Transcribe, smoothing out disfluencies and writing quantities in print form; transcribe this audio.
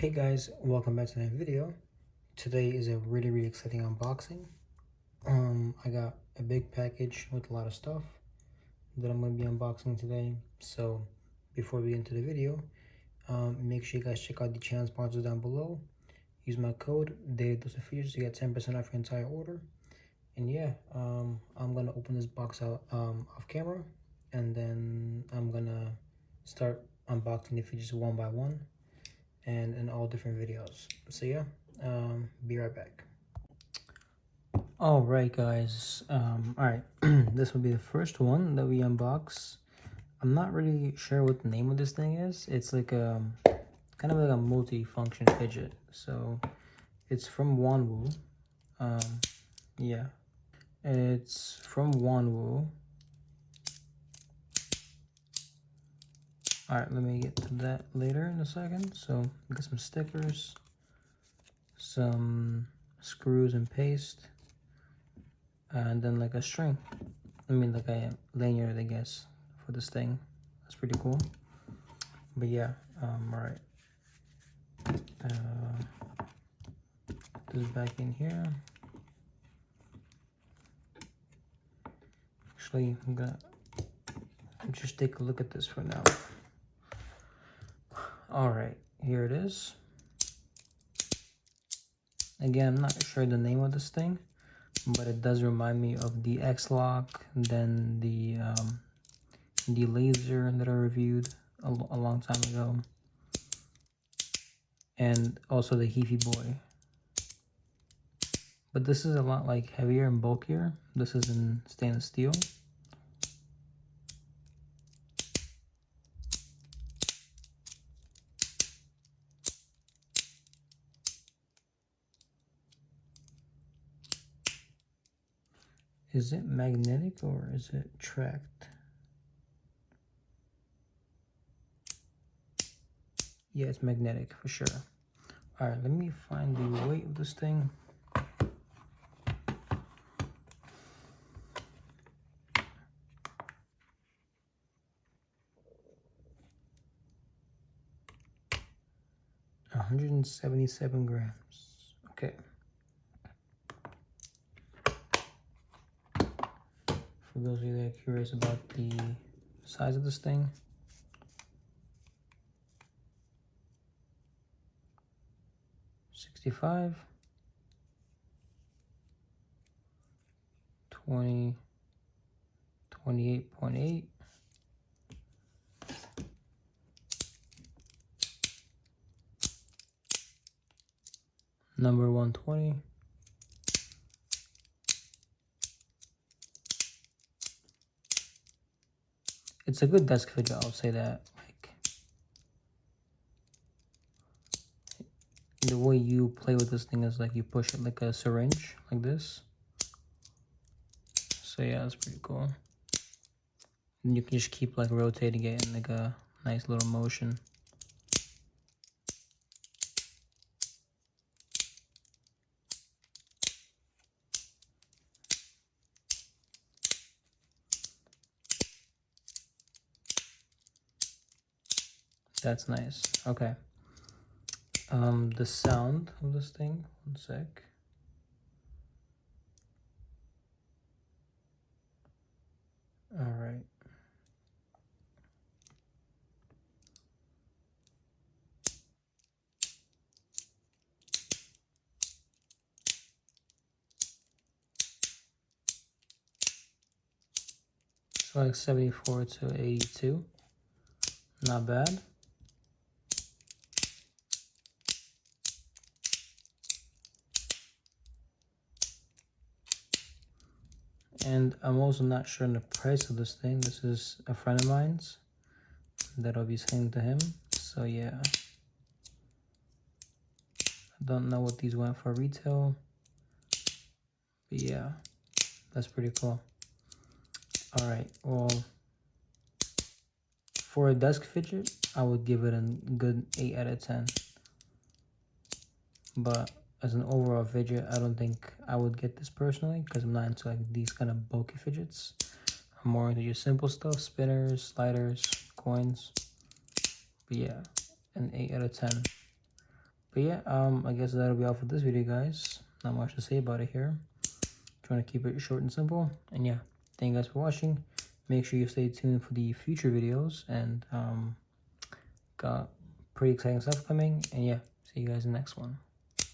Hey guys, welcome back to another video. Today is a really exciting unboxing. I got a big package with a lot of stuff that I'm going to be unboxing today. So before we get into the video, make sure you guys check out the channel sponsors down below. Use my code Fidgets to get 10% off your entire order. And yeah, I'm gonna open this box out off camera, and then I'm gonna start unboxing the fidgets one by one and in all different videos. So yeah, be right back. All right guys, all right, this will be the first one that we unbox. I'm not really sure what the name of this thing is. It's like kind of like a multi-function fidget. So it's from Wanwu. Yeah, it's from Wanwu. All right, let me get to that later in a second. So we got some stickers, some screws and paste, and then like a string. I mean, like a lanyard, I guess, for this thing. That's pretty cool. But yeah, all right. Put this back in here. Actually, I'm gonna just take a look at this for now. All right, here it is. Again, I'm not sure the name of this thing, but it does remind me of the X-Lock, then the laser that I reviewed a long time ago, and also the Heafy Boy. But this is a lot like heavier and bulkier. This is in stainless steel. Is it magnetic or is it tracked? Yeah, it's magnetic for sure. All right, let me find the weight of this thing. $177 grams. Okay. For those of you that are curious about the size of this thing, $65, 20, 28.8. Number 120. It's a good desk fidget, I'll say that. Like, the way you play with this thing is like you push it like a syringe, like this. So yeah, that's pretty cool. And you can just keep like rotating it in like a nice little motion. That's nice. Okay. The sound of this thing, one sec. All right. So like 74 to 82. Not bad. And I'm also not sure on the price of this thing. This is a friend of mine's that I'll be sending to him. So yeah. I don't know what these went for retail. But yeah, that's pretty cool. All right, well, for a desk fidget, I would give it a good 8 out of 10. But as an overall fidget, I don't think I would get this personally because I'm not into like these kind of bulky fidgets. I'm more into your simple stuff, spinners, sliders, coins. But yeah, an 8 out of 10. But yeah, I guess that'll be all for this video, guys. Not much to say about it here. Trying to keep it short and simple. And yeah, thank you guys for watching. Make sure you stay tuned for the future videos, and got pretty exciting stuff coming. And yeah, see you guys in the next one.